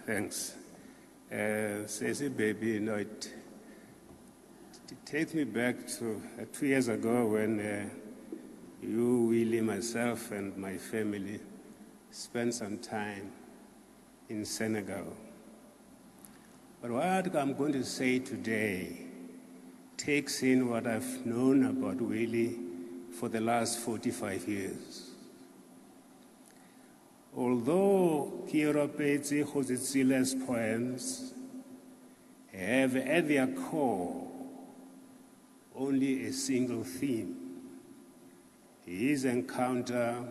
Thanks. Sassy baby, you know, it takes me back to 2 years ago when you, Willie, myself, and my family spent some time in Senegal. But what I'm going to say today takes in what I've known about Willie for the last 45 years. Although Keorapetse Kgositsi's poems have at their core only a single theme, his encounter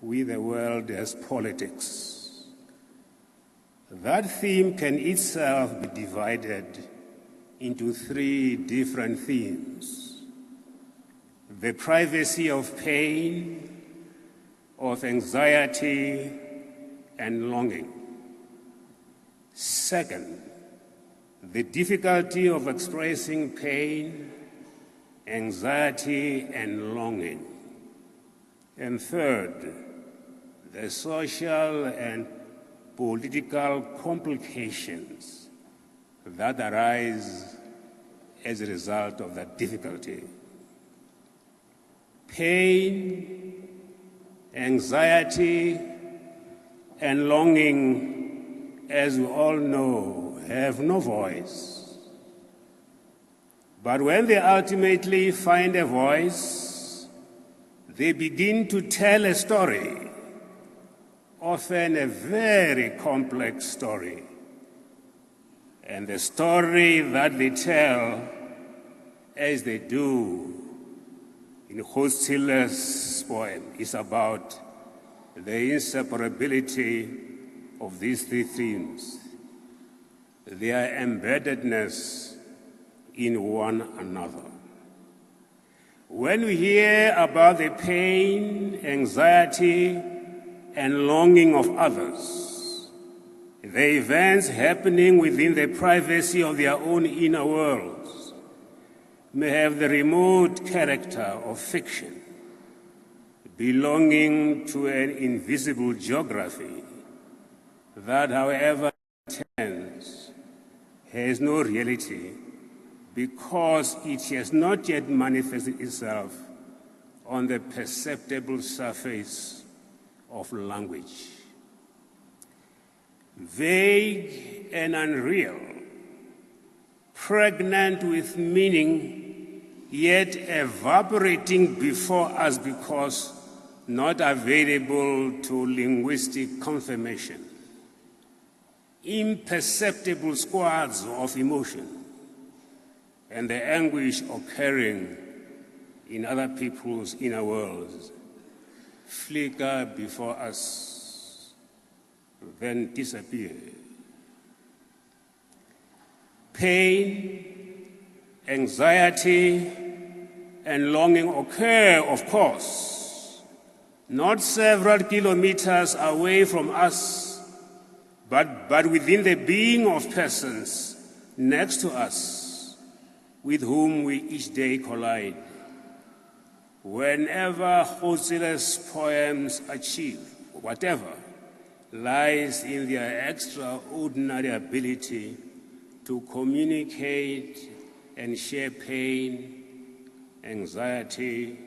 with the world as politics. That theme can itself be divided into 3 different themes: the privacy of pain, of anxiety and longing. Second, the difficulty of expressing pain, anxiety and longing. And third, the social and political complications that arise as a result of that difficulty. Pain, anxiety, and longing, as we all know, have no voice. But when they ultimately find a voice, they begin to tell a story, often a very complex story. And the story that they tell, as they do in Kgositsi's poem, is about the inseparability of these 3 themes, their embeddedness in one another. When we hear about the pain, anxiety, and longing of others, the events happening within the privacy of their own inner worlds may have the remote character of fiction, belonging to an invisible geography that, however intense, has no reality because it has not yet manifested itself on the perceptible surface of language. Vague and unreal, pregnant with meaning, yet evaporating before us because not available to linguistic confirmation. Imperceptible squads of emotion and the anguish occurring in other people's inner worlds flicker before us, then disappear. Pain, anxiety, and longing occur, of course, not several kilometers away from us, but within the being of persons next to us, with whom we each day collide. Whenever Kgositsi's poems achieve whatever lies in their extraordinary ability to communicate and share pain, anxiety,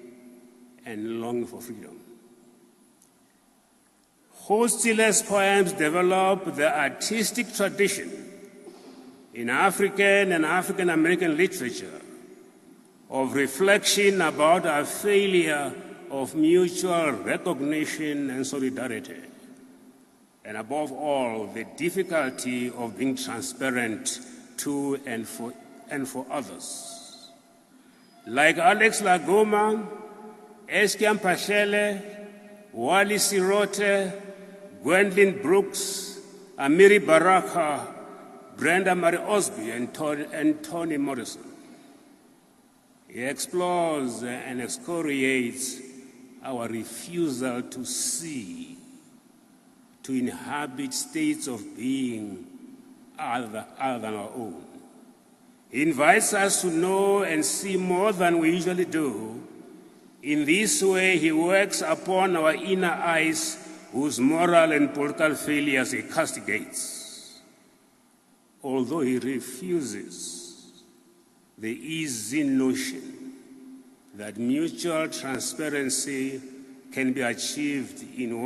and longing for freedom. Kgositsi's poems develop the artistic tradition in African and African American literature of reflection about our failure of mutual recognition and solidarity, and above all, the difficulty of being transparent to and for others. Like Alex Lagoma, Eskian Pashele, Wally Sirote, Gwendolyn Brooks, Amiri Baraka, Brenda Marie Osby, and Toni Morrison. He explores and excoriates our refusal to see, to inhabit states of being other than our own. He invites us to know and see more than we usually do. In this way, he works upon our inner eyes whose moral and political failures he castigates. although he refuses the easy notion that mutual transparency can be achieved in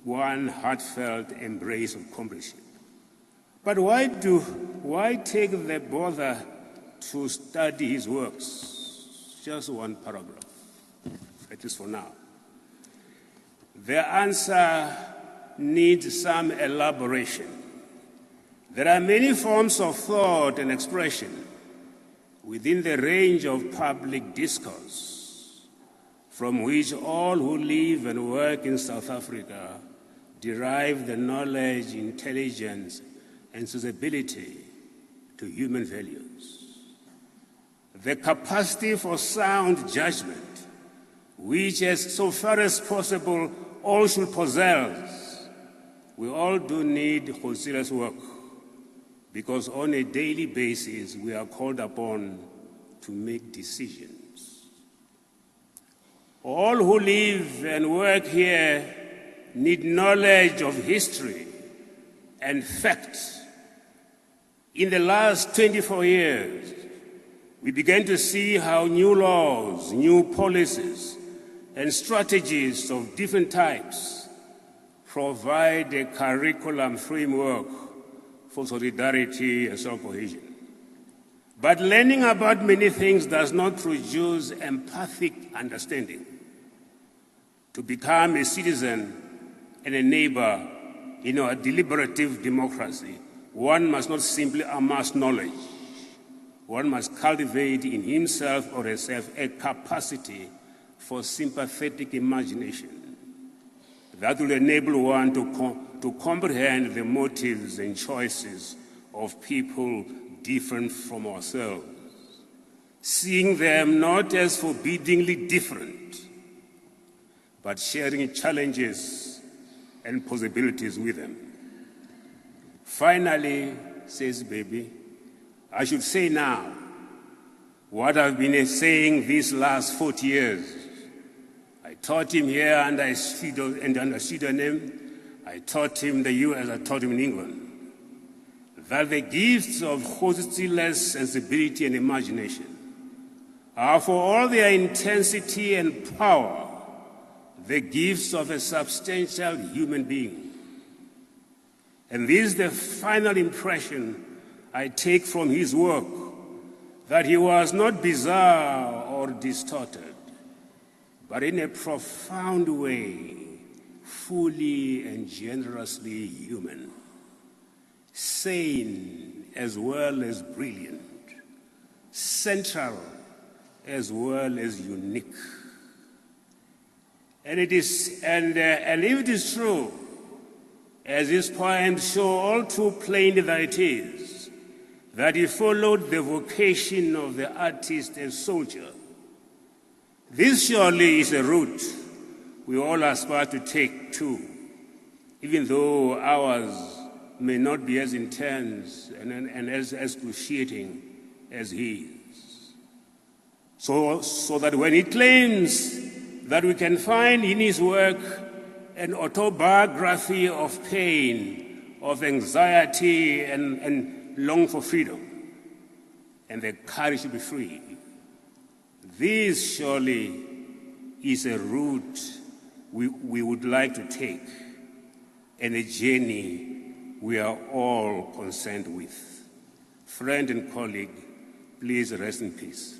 one heartfelt embrace of comradeship. But why take the bother to study his works? Just one paragraph, at least for now. The answer needs some elaboration. There are many forms of thought and expression within the range of public discourse, from which all who live and work in South Africa derive the knowledge, intelligence, and sensibility to human values. The capacity for sound judgment, which, as so far as possible, all should possess. We all do need Kgositsi's work, because on a daily basis we are called upon to make decisions. All who live and work here need knowledge of history and facts. In the last 24 years, we began to see how new laws, new policies, and strategies of different types provide a curriculum framework for solidarity and self-cohesion. But learning about many things does not produce empathic understanding. To become a citizen and a neighbor in our deliberative democracy, one must not simply amass knowledge. One must cultivate in himself or herself a capacity for sympathetic imagination that will enable one to comprehend the motives and choices of people different from ourselves, seeing them not as forbiddingly different, but sharing challenges and possibilities with them. Finally, says Baby, I should say now what I've been saying these last 40 years. I taught him here and under pseudonym. I taught him in the US, I taught him in England. That the gifts of Kgositsi's sensibility and imagination are, for all their intensity and power, the gifts of a substantial human being. And this is the final impression I take from his work, that he was not bizarre or distorted, but in a profound way, fully and generously human, sane as well as brilliant, central as well as unique. And if it is true, as his poems show all too plainly that it is, that he followed the vocation of the artist and soldier, this surely is a route we all aspire to take too, even though ours may not be as intense and as excruciating as his. So that when he claims that we can find in his work an autobiography of pain, of anxiety, and long for freedom, and the courage to be free, this surely is a route we would like to take, and a journey we are all concerned with. Friend and colleague, please rest in peace.